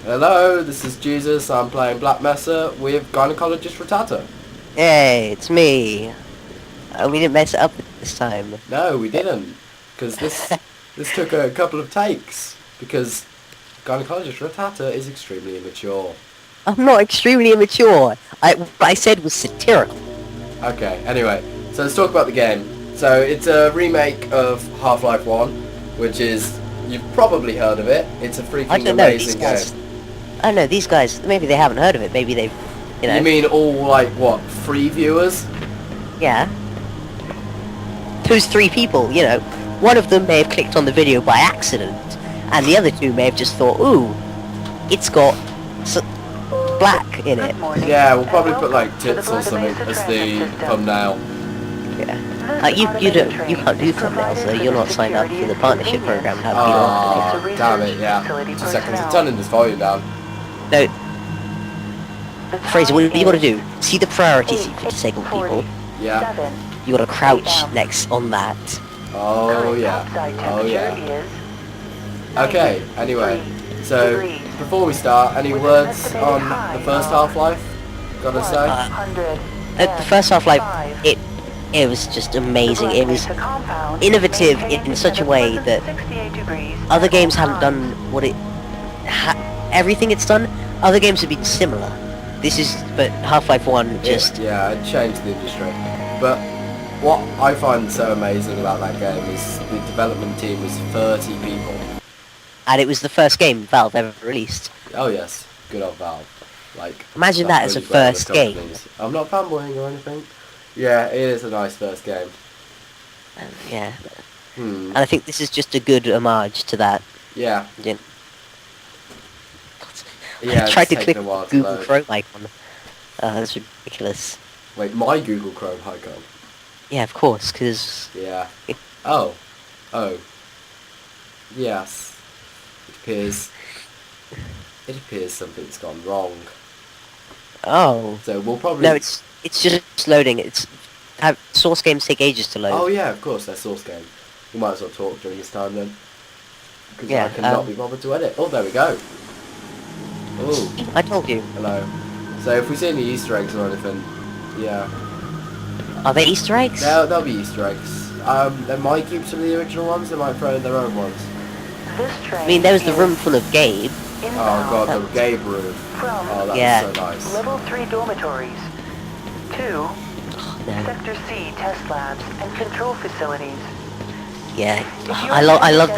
Hello, this is Jesus. I'm playing Black Mesa with Gynecologist Rattata. Hey, it's me. We didn't mess it up this time. No, we didn't, because this took a couple of takes because Gynecologist Rattata is extremely immature. I'm not extremely immature. What I said was satirical. Okay, anyway, so let's talk about the game. So it's a remake of Half-Life 1, which is, you've probably heard of it. It's a I freaking don't know, these amazing guys... game. I don't know, these guys, maybe they haven't heard of it. Maybe they've, You mean all, like, what, 3 viewers? Yeah. Who's 3 people, One of them may have clicked on the video by accident, and the other 2 may have just thought, ooh, it's got black in it. Yeah, we'll probably put, like, tits or something as the thumbnail. Yeah. You can't do thumbnails, so you're not signed up for the partnership program. Oh, damn it, yeah. 2 seconds, I'm turning this volume down. No. Fraser, what you gotta do, see the priority seat for disabled people? Yeah. You gotta crouch next on that. Oh, yeah. Oh, yeah. Okay, anyway. So, before we start, any words on the first Half-Life? Gotta say? The first Half-Life, it was just amazing. It was innovative in such a way that other games haven't done what it... everything it's done, other games have been similar. But Half-Life 1 just... Yeah, it changed the industry. But what I find so amazing about that game is the development team was 30 people. And it was the first game Valve ever released. Oh yes, good old Valve. Like, imagine that as a first game. I'm not fanboying or anything. Yeah, it is a nice first game. Yeah. And I think this is just a good homage to that. Yeah. I tried to click Google Chrome icon. That's ridiculous. Wait, my Google Chrome icon? Yeah, of course, because... Yeah. Oh. Yes. It appears something's gone wrong. Oh. So we'll probably... No, it's just loading. Source games take ages to load. Oh yeah, of course, they're source game. We might as well talk during this time then. Because yeah, I cannot be bothered to edit. Oh, there we go. Ooh. I told you. Hello. So if we see any Easter eggs or anything, yeah. Are they Easter eggs? There'll be Easter eggs. They might keep some of the original ones, they might throw in their own ones. I mean, there was the room full of Gabe. Oh god, the Gabe room. Oh, that was so nice. Level 3 dormitories. 2. Sector C test labs and control facilities. Yeah, I love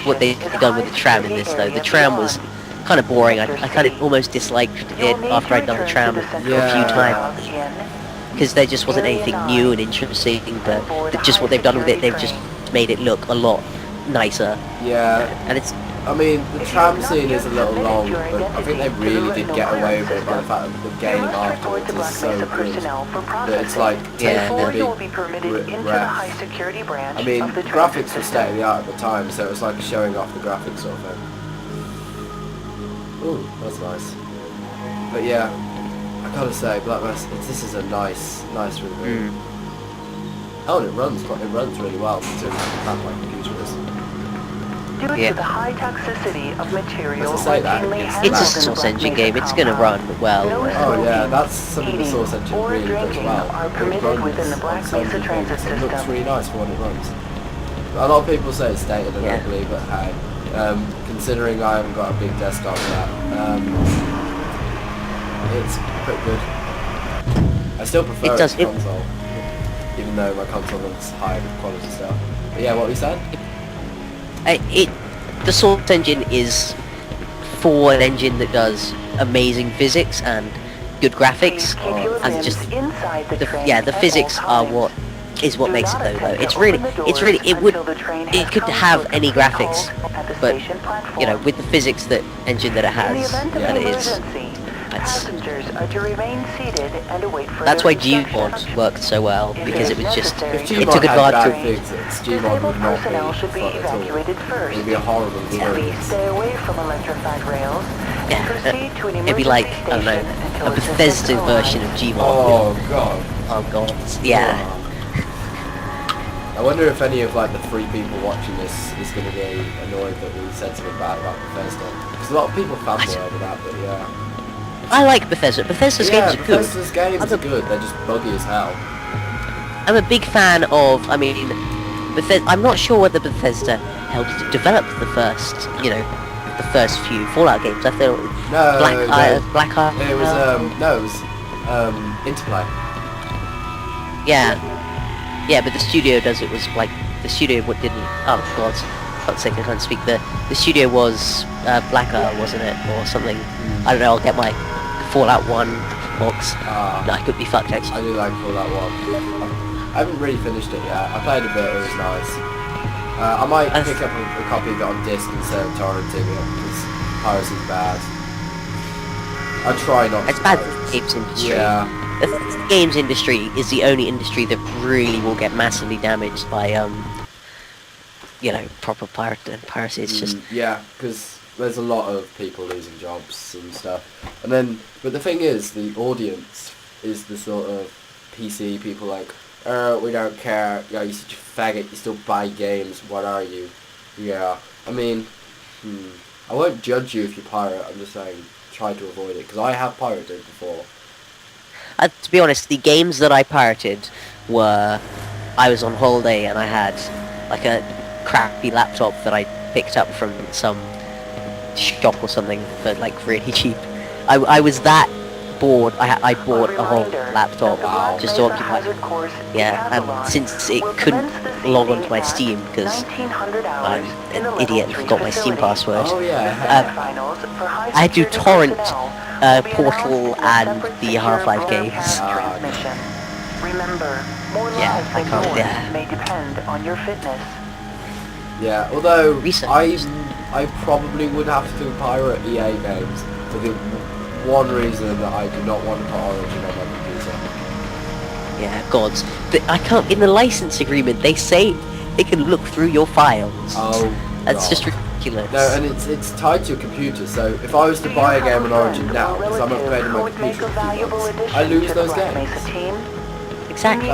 what they've done with the tram in this though. The tram was kind of boring. I kind of almost disliked it after I'd done the tram a few times. Because there just wasn't anything new and interesting, but just what they've done with it, they've just made it look a lot nicer. Yeah. And it's... I mean, the tram scene is a little long, but I think they really did get away with it by the fact that the game afterwards is so good that it's like taking a big ref. I mean, graphics were state of the art at the time, so it was like showing off the graphics sort of thing. Ooh, that's nice. But yeah, I gotta say, Black Mesa, this is a nice review. Oh, and it runs really well considering how my computer is. Due to the high toxicity of material it's a Source Engine game, it's gonna run well. Oh yeah, that's something the Source Engine really does well. Are permitted within the Black Mesa transit system. It looks really nice for when it runs. A lot of people say it's dated and ugly, but hey, considering I haven't got a big desktop yet, it's pretty good. I still prefer it to console, even though my console looks higher quality stuff. But yeah, what we said? The Source Engine is for an engine that does amazing physics and good graphics, and just the physics are what makes it though. It could have any graphics, but with the physics engine that it has, that it is. That's why Gmod worked so well, because it was just... It took advantage of... Gmod would not be fun at all. It would be a horrible experience. Yeah, it'd be like, I don't know, a Bethesda version of Gmod. Oh god. Oh god, yeah. I wonder if any of like the 3 people watching this is going to be annoyed that we said something bad about Bethesda. Because a lot of people fanboy over that, but yeah. I like Bethesda. Bethesda's games are good. Bethesda's games are good. They're just buggy as hell. I'm a big fan of, I mean, I'm not sure whether Bethesda helped to develop the first, you know, the first few Fallout games. I feel Black Eye. It was Interplay. Yeah, but the studio was like the studio what didn't. Oh God, God's sake, I can't speak. The studio was Black Eye, wasn't it, or something? I don't know. I'll get my Fallout 1 box. No, I could be fucked actually. I do like Fallout 1. I haven't really finished it yet. I played a bit, it was nice. I might pick up a copy of it on disc instead of torrenting it, because piracy's bad. I try not It's to. bad for the games industry. Yeah. The games industry is the only industry that really will get massively damaged by, you know, proper piracy. It's just... Yeah, because there's a lot of people losing jobs and stuff. And then, but the thing is, the audience is the sort of PC people like, we don't care, you're such a faggot, you still buy games, what are you? Yeah, I mean, I won't judge you if you pirate, I'm just saying, try to avoid it, because I have pirated before. To be honest, the games that I pirated were... I was on holiday and I had, like, a crappy laptop that I picked up from some shop or something for, like, really cheap. I was that bored, I bought a whole laptop just to occupy. Yeah, and since it couldn't log onto my Steam because I'm an idiot and forgot my Steam password, I had to torrent Portal and the Half-Life games. Yeah, I can't. Yeah. May depend on your fitness. Yeah, although Research. I probably would have to pirate EA games for the one reason that I do not want to put Origin on my computer. Yeah, gods. But I can't. In the license agreement, they say they can look through your files. Oh, That's God. just ridiculous. No, and it's tied to your computer, so if I was to buy a game on Origin now, because I'm upgrading my computer in a few months, I lose those games. Exactly.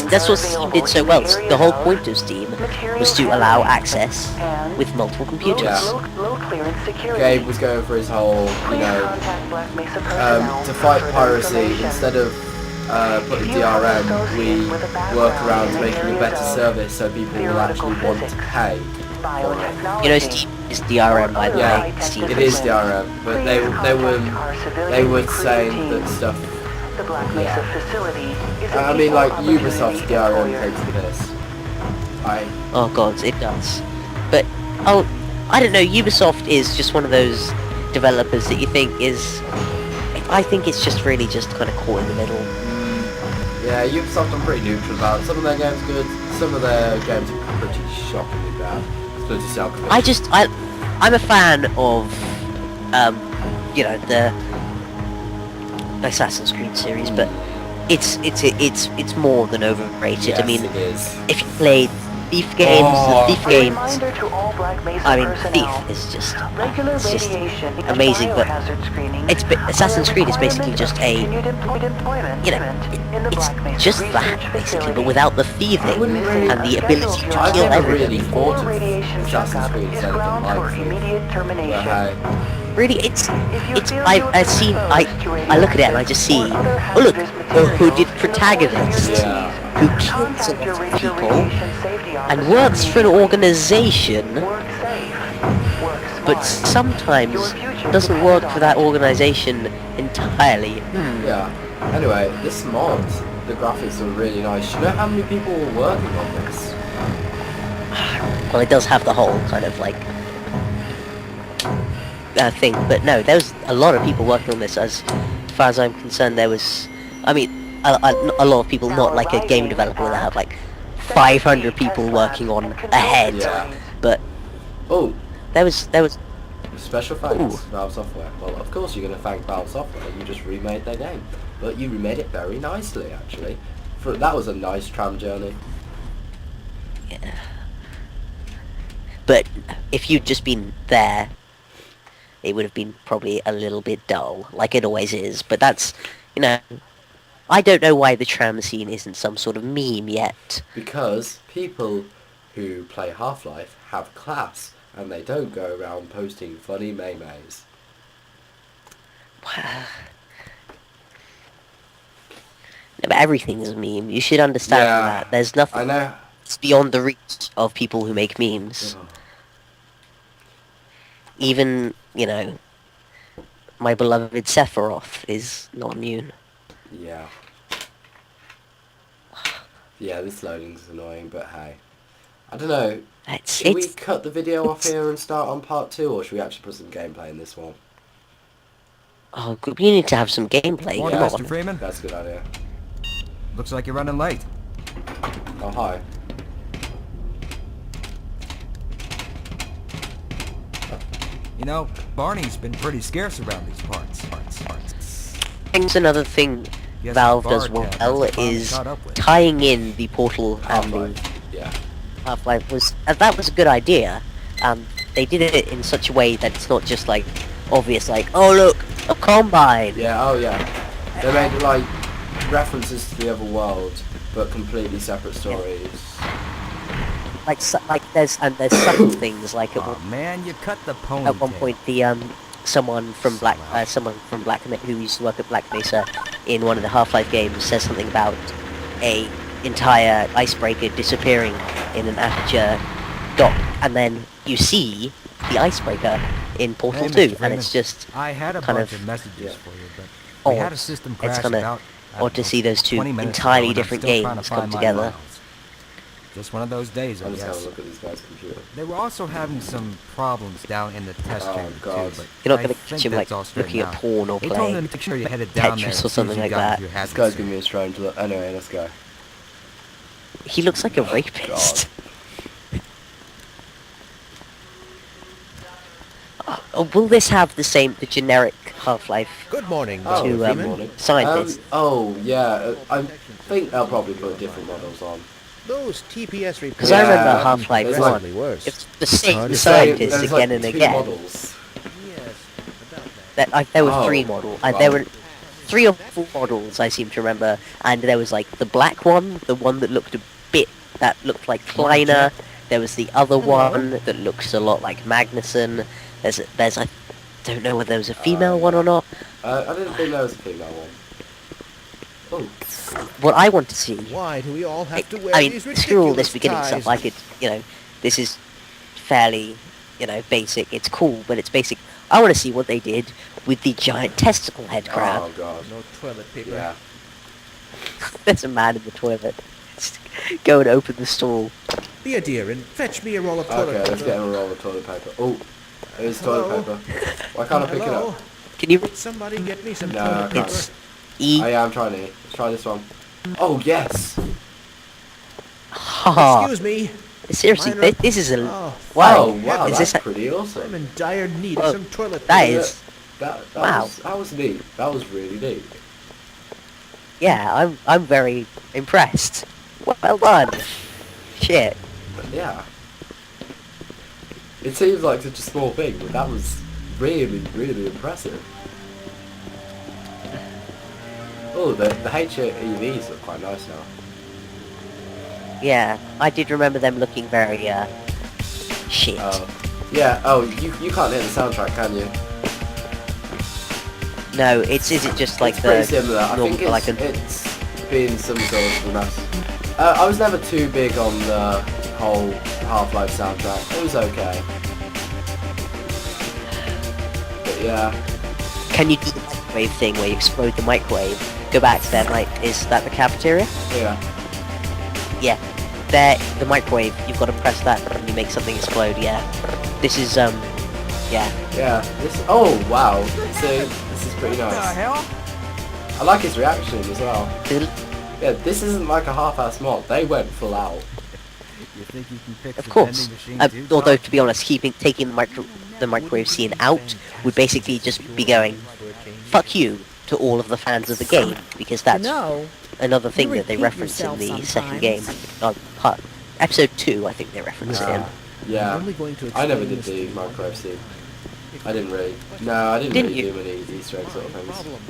That's what Steam did so well. The whole point of Steam was to allow access with multiple computers. Yeah. Gabe was going for his whole, you know, to fight piracy, instead of putting DRM, we work around making a better service so people will actually want to pay for it. You know, Steam is DRM, by the way. Steam It is DRM, but they were saying that stuff. The Black Mesa facility is I mean, like Ubisoft's DRM takes the piss. Oh god, it does. But I don't know. Ubisoft is just one of those developers that you think is. I think it's just really just kind of caught in the middle. Yeah, Ubisoft I'm pretty neutral about. Some of their games are good, some of their games are pretty shockingly bad. Splinter Cell Conviction. I'm a fan of you know, the Assassin's Creed series, but it's more than overrated. Yes, I mean, it is. if you played Thief games, the Thief games, Reminder to all Black Mesa I mean, personnel. Thief is just Regular it's just radiation and amazing, but biohazard screening Assassin's Creed is basically just a, continued employment you know, in the it's Black Mesa just research that basically, facility. but without the thieving and the ability to I've kill never everybody. really thought of Radiation Assassin's checkup Creed is as anything grounds for like Thief. immediate termination. But Really, it's I look at it and I just see, oh look, who did protagonist, Yeah. who kills a lot of people, and works for an organization, but sometimes doesn't work for that organization entirely. Yeah. Anyway, this mod, the graphics are really nice. Do you know how many people were working on this? Well, it does have the whole kind of like thing, but no, there was a lot of people working on this. As far as I'm concerned, there was, I mean, a lot of people, not like a game developer that have like 500 people working on a head, Yeah. but Oh, there was special thanks, Ooh. Valve Software. Well, of course you're going to thank Valve Software. You just remade their game, but you remade it very nicely, actually. That was a nice tram journey. yeah. But if you'd just been there, it would have been probably a little bit dull, like it always is. But that's, you know, I don't know why the tram scene isn't some sort of meme yet. Because people who play Half-Life have class, and they don't go around posting funny memes. But everything's a meme. You should understand that. There's I nothing know. that's beyond the reach of people who make memes. Oh, Even, you know, my beloved Sephiroth is not immune. yeah. Yeah, this loading's annoying, but hey. I don't know. Should we cut the video off here and start on part 2, or should we actually put some gameplay in this one? Oh, good. We need to have some gameplay. Morning, Come Mr. on. Freeman. That's a good idea. Looks like you're running late. Oh, hi. You know, Barney's been pretty scarce around these parts. I think another thing Yes, Valve the does bar well tab hasn't finally is caught up with. tying in the Portal and the Half-Life. Yeah. Half-Life was that was a good idea. They did it in such a way that it's not just like obvious, like, oh look, a combine. Yeah, oh yeah. They made like references to the other world, but completely separate stories. Like there's subtle things like Oh man, you cut the ponytail. at one point the someone from Black who used to work at Black Mesa in one of the Half-Life games says something about a entire icebreaker disappearing in an aperture dock, and then you see the icebreaker in Portal Hey, 2, Mr. and Freeman, it's just I had a kind bunch of of messages yeah. for you, but we had a odd. system It's crash kinda about odd to see those two 20 minutes entirely ago, and I'm different still trying to games come find my together. files. Just one of those days, I I'm just having a guess. look at this guy's computer. They were also having some problems down in the test Oh, chamber God. too, but You're not I going to think catch him like that's all straightened looking at out. porn or They told playing him to make sure you headed down there Tetris as or soon as something you like got that. into your This hazmat guy's suit. giving me a strange look. Anyway, let's go. He looks like a rapist. Will this have the generic Half-Life Good morning, Oh, to good morning. scientists? Oh, yeah. I think they'll probably put different models on. Those TPS reports. Because I remember Yeah, Half-Life there's 1. Slightly worse. It's the same There's scientists There's again like and 2 again. models. Yes, about that. There were Oh, 3 models. wow. There were 3 or 4 models, I seem to remember. And there was like the black one, the one that looked looked like Kleiner. There was the other one that looks a lot like Magnuson. I don't know whether there was a female one or not. I didn't think there was a female one. Oh, What I want to see... Why do we all have to wear I mean, these screw all this ridiculous beginning ties? stuff. I could, this is fairly, basic. It's cool, but it's basic. I want to see what they did with the giant testicle head crab. oh god. No toilet paper. Yeah. There's a man in the toilet. Go and open the stall. Be a dear and fetch me a roll of toilet Okay, paper. let's get him a roll of toilet paper. Oh, there's toilet Hello? paper. Why can't I pick it Hello? up? Can you... Somebody get me some No, I toilet can't. paper. It's E... Oh yeah, I'm trying to. Let's try this one. Oh, yes! Ha! Excuse me. Seriously, Minor- this is a... Oh, Wow. Oh, wow, Is that's this pretty I'm awesome. in dire need Whoa, of some toilet paper. that is... That Wow. that was neat. That was really neat. Yeah, I'm very impressed. Well done. Shit. Yeah. It seems like such a small thing, but that was really, really impressive. Oh, the HEVs look quite nice now. Yeah, I did remember them looking very, shit. Yeah, oh, you can't hear the soundtrack, can you? No, is it just like It's the... pretty similar. I normal- think it's, like a- it's been some sort of remaster. I was never too big on the whole Half-Life soundtrack. It was okay. But yeah. Can you do the microwave thing where you explode the microwave? Go back to that, like, is that the cafeteria? Yeah. Yeah. There, the microwave, you've got to press that and you make something explode, yeah. This is, yeah. Yeah. This. Oh wow. See, this is pretty What the nice. hell? I like his reaction as well. Yeah, this isn't like a half-ass mod. They went full out. You think you can fix Of the course. vending machine too, Although, Doc? to be honest, taking the microwave scene out would basically just be going, fuck you, to all of the fans of the game, because that's No. another thing You that they repeat reference in yourself the second game. sometimes. Episode 2, I think they reference it in. Yeah. I'm only going to I never explain did this the to you. microwave scene. I didn't really. No, I didn't Didn't really you? do many Easter egg sort of things. Problem.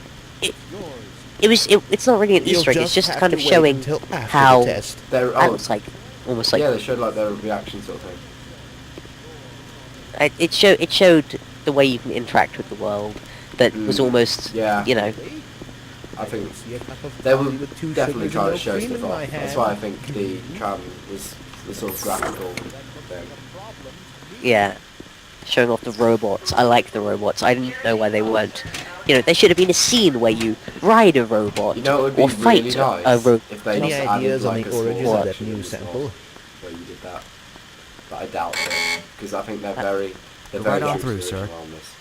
It's not really an You'll Easter egg. It's just just have kind to of wait showing until after the how test. They're that was like almost like yeah, they showed like their reaction sort of thing. it showed the way you can interact with the world. That was almost yeah. you know. I think See a cup of they coffee will with 2 definitely sugars try and to no show cream stuff in my off. That's hand. why I think the tram was the sort of graphical thing. Yeah, showing off the robots. I like the robots. I didn't know why they weren't. You know, there should have been a scene where you ride a robot You know, it would be or fight really a nice robot. if they Any just ideas added on like the a small origins of that section new in the sample? slot where you did that. But I doubt it, because I think they're very Go right on true through, to the sir. original on this.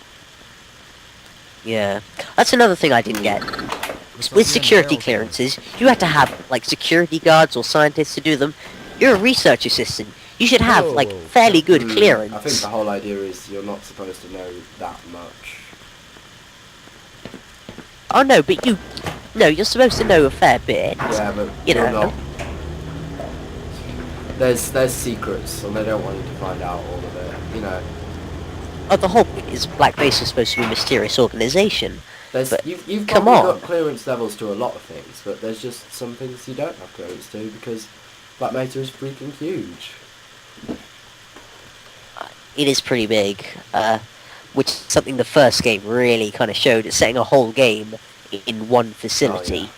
Yeah, that's another thing I didn't get. With security clearances, you had to have like security guards or scientists to do them. You're a research assistant. You should have like Whoa. fairly good clearance. I think the whole idea is you're not supposed to know that much. Oh no, but you're supposed to know a fair bit. Yeah, but You you're know. not. There's secrets, and they don't want you to find out all of it. You know, Oh, the whole point is Black Mesa is supposed to be a mysterious organization. there's But you've come probably on. got clearance levels to a lot of things, but there's just some things you don't have clearance to because Black Mesa is freaking huge. It is pretty big, which is something the first game really kind of showed. It's setting a whole game in one facility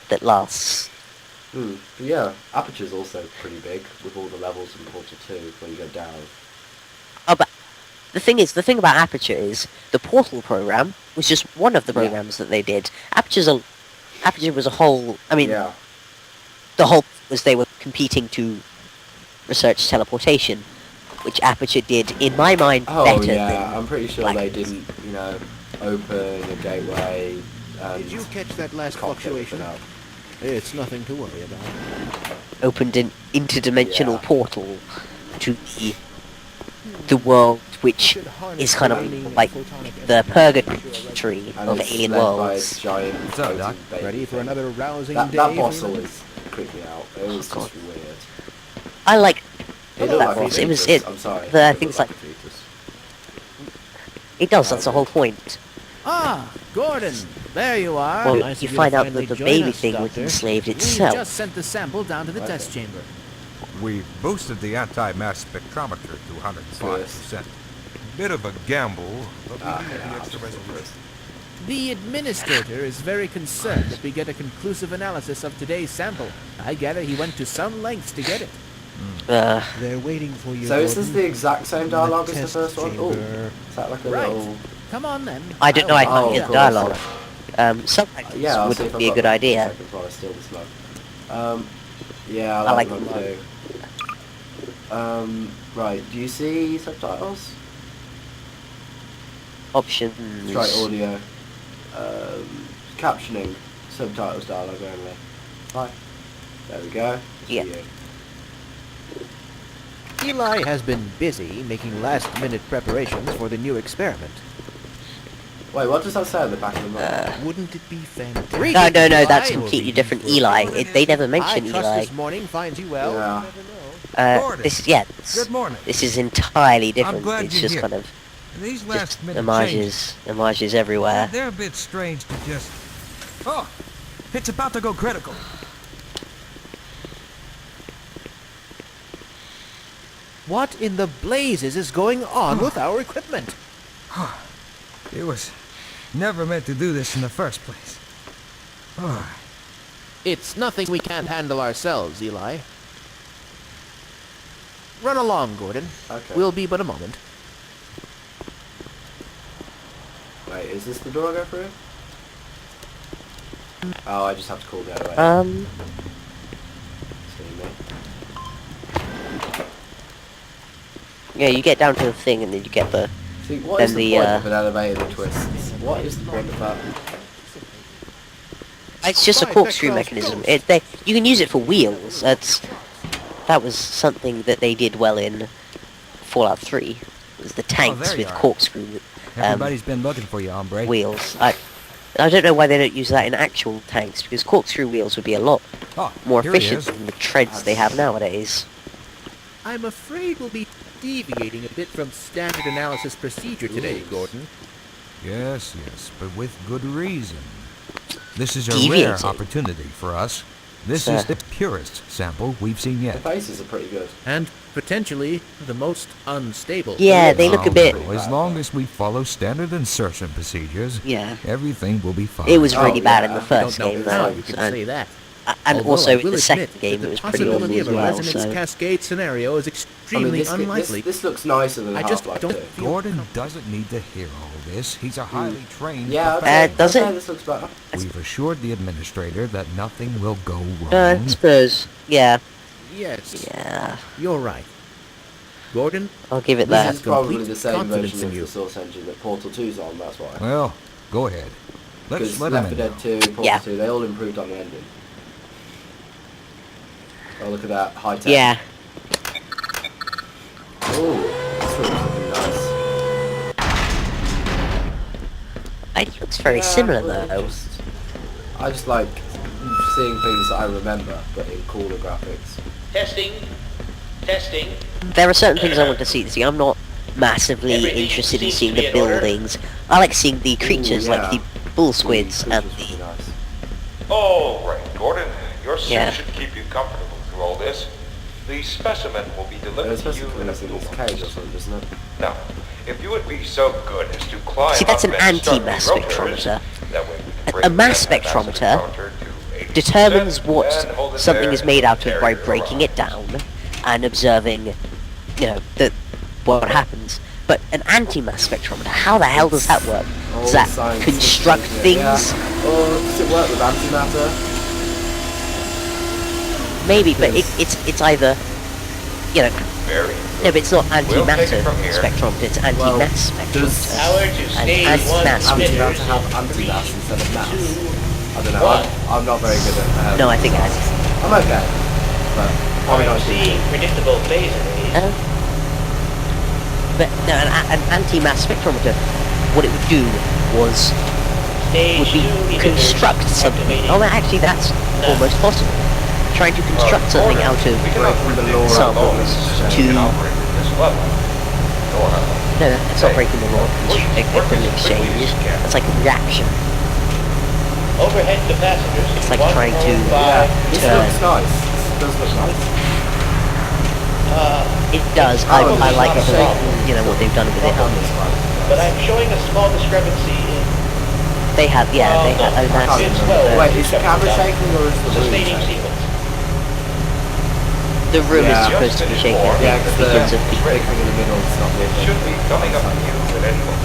that lasts. But yeah, Aperture's also pretty big with all the levels in Portal 2 when you go down. Oh, but the thing about Aperture is the Portal program was just one of the programs that they did. Aperture was a whole. I mean, Yeah. the whole was they were competing to research teleportation, which Aperture did, in my mind, Oh better yeah, than. I'm pretty sure Black they Mesa. didn't, open a gateway and Did you catch that last cock fluctuation? everything up. It's nothing to worry about. Opened an interdimensional Yeah. portal to the world, which is kind of like the purgatory And of it's alien led by a worlds. giant What's up, Doc? floating baby Ready for thing. another rousing That day? boss everyone? always creeped me out. It was God. just weird. I like It looked that like boss. a It was fetus. it. I'm sorry. The It things looked like a fetus. it does. That's the whole point. Ah, Gordon, there you are. Well, Nice you of to find out finally that the join baby us, thing was Doctor. enslaved We itself. just sent the sample down to the Okay. test chamber. We boosted the anti-mass spectrometer to 105%. Bit of a gamble, but we needed the extra resolution. The administrator is very concerned that we get a conclusive analysis of today's sample. I gather he went to some lengths to get it. They're waiting for you. So is this Gordon. the exact same dialogue as the test first one? Oh, chamber. is that like a Right. little... Come on then. I don't know. I Oh, can't of hear the course. dialogue. Subtitles Yeah, I'll see would if I've be a got good that idea. in a second before I steal this mug. Yeah, I I like like them them. too. Right, do you see subtitles? Options. Try audio. Captioning. Subtitles dialogue only. Right. There we go. It's Yeah. you. Eli has been busy making last-minute preparations for the new experiment. Wait, what does that say on the back of the mug? Wouldn't it be fantastic? Read No, it, no, Eli. that's completely different Eli. They never I mention trust Eli. this morning finds you well. Yeah. Gordon. Good morning. This is entirely different. glad It's you're just here. kind of These just last minute changes, homages everywhere. they're a bit strange to just... Oh, it's about to go critical. What in the blazes is going on with our equipment? It was never meant to do this in the first place. Oh, It's nothing we can't handle ourselves, Eli. Run along, Gordon. Okay. We'll be but a moment. Wait, is this the door I go through? Oh, I just have to call the other way. See me. Yeah, you get down to the thing and then you get the. See, what Then is the the, point of an elevator that twists? What is the point of that? It's just a corkscrew mechanism. You can use it for wheels. That was something that they did well in Fallout 3. It was the tanks there you with are. corkscrew everybody's been looking for you, hombre. wheels. I don't know why they don't use that in actual tanks, because corkscrew wheels would be a lot Oh, more here he efficient is. than the treads they have nowadays. I'm afraid we'll be deviating a bit from standard analysis procedure today, Ooh. Gordon. Yes, but with good reason. This is a rare Deviated. opportunity for us. This Sir. is the purest sample we've seen The yet. faces are pretty good. And potentially the most unstable. Yeah, they look a bit... As long as we follow standard insertion procedures, Yeah. everything will be fine. It was Oh, really bad in yeah. the I first Don't know game, how though. you can And, say that. and Although also I in will the second admit game, that it was the pretty awful possibility as of a well, resonance so... cascade scenario is I mean, extremely unlikely. this looks nicer than I just Half-Life don't 2. feel Gordon doesn't need to hear all this. He's a highly trained Yeah, professional. does it? This looks better. We've assured the administrator that nothing will go wrong. I suppose. Yeah. Yes, Yeah. you're right. Gordon, I'll give it This that. is probably complete the same confidence version in of you. the Source Engine that Portal 2's on, that's why. Well, go ahead. Let's Because let Left him 4 in. Dead 2, Portal Yeah. 2, they all improved on the ending. Oh, look at that, high tech. Yeah. Oh, this room's looking nice. It looks very similar, but though. I just like seeing things that I remember, but in cooler graphics. Testing. Testing. There are certain things I want to see. I'm not massively Everything interested in seems seeing to be the in order. buildings. I like seeing the creatures, Ooh, like yeah. the bull squids and Creatures would be the... nice. All right, Gordon. Your suit Yeah. should keep you comfortable through all this. The specimen will be delivered It's to supposed you to in a in few this moments. cage or something, doesn't it? Now, if you would be so good as to climb See, that's up an and start anti-mass the rotors, spectrometer. that way we can A bring mass the mass spectrometer encounter to 80% determines what and hold it something there is made out of and by carry breaking around. it down and observing, what happens. But an anti-mass spectrometer, how the hell does that work? All Does that science construct fiction, things? Yeah. Or does it work with antimatter? Maybe, but it's either, Very no, but it's not We'll take antimatter it from here. spectrometer, it's anti-mass Does spectrometer. Power to stage And one mass emitters antimatter have in anti-mass three, instead of mass? two, I don't know. I'm not very good at. No, I think it has. I'm okay, but probably not. seeing predictable phase arrays. But no, an anti-mass spectrometer, what it would do would Stage be 2 construct emitters something. activating. Oh, actually, that's almost possible. Trying to construct something out of We can Breaking the law of samples physics. to... we can operate at this level. Go on. No, that's not breaking the law. Equipment exchange. That's like a reaction. Overhead to passengers. It's like trying to... Yeah, this turn. looks nice. This does look nice. It does. I like it. What they've done with it. But I'm showing a small discrepancy in They have, yeah, they have. Oh, that's... it's well. Wait, is the camera shaking or is the room Sustaining shaking? sequence. The room Yeah. is supposed to be shaking, I Yeah, think, because because of the the... big thing in the middle is not It moving. should be coming up to you at any moment.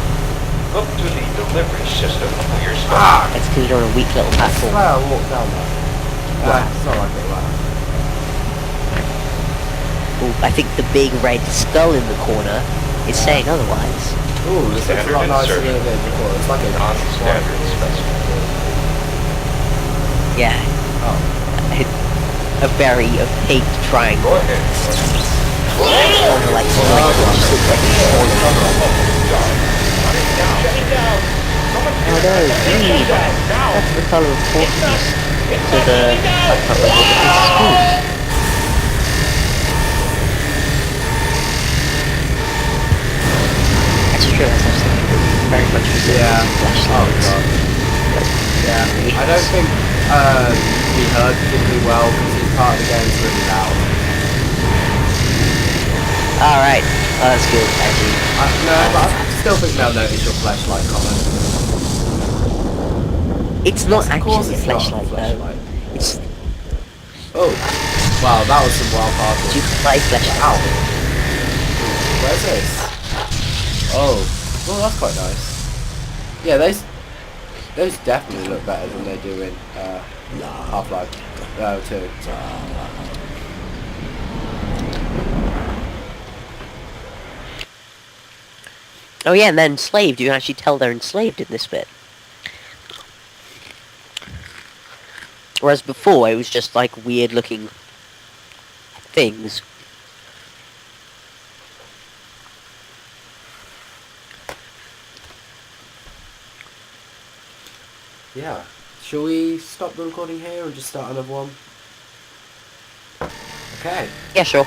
Look to the delivery system for your stuff. Ah! It's because you're on a weak little platform. Well, I walked down there. It's not like it like Ooh, I think the big red skull in the corner is saying otherwise. Ooh, this looks a lot nicer than it did before. It's like a Non-standard specimen. Yeah. Oh. A very opaque triangle. Go ahead. Kind of like just looks like a Oh no, green! That's the colour of Portuguese. To the... I can't remember what it is called. That's true, that's actually very much Yeah. Oh flashlights. god. Yeah. I don't think he heard particularly well because his part of the game's really loud. Alright, oh, that's good, actually. No, but I still think they'll notice your flashlight comment. It's not Of course actually a it's not a flashlight though. flashlight. It's... Oh. Wow, that was some wild Do party. you play flashlight? Ow. Where's this? Oh. Well, that's quite nice. Yeah, those definitely look better than they do in Half-Life 2. Oh yeah, and they're enslaved. You can actually tell they're enslaved in this bit. Whereas before, it was just like weird looking things. Yeah. Shall we stop the recording here and just start another one? Okay. Yeah, sure.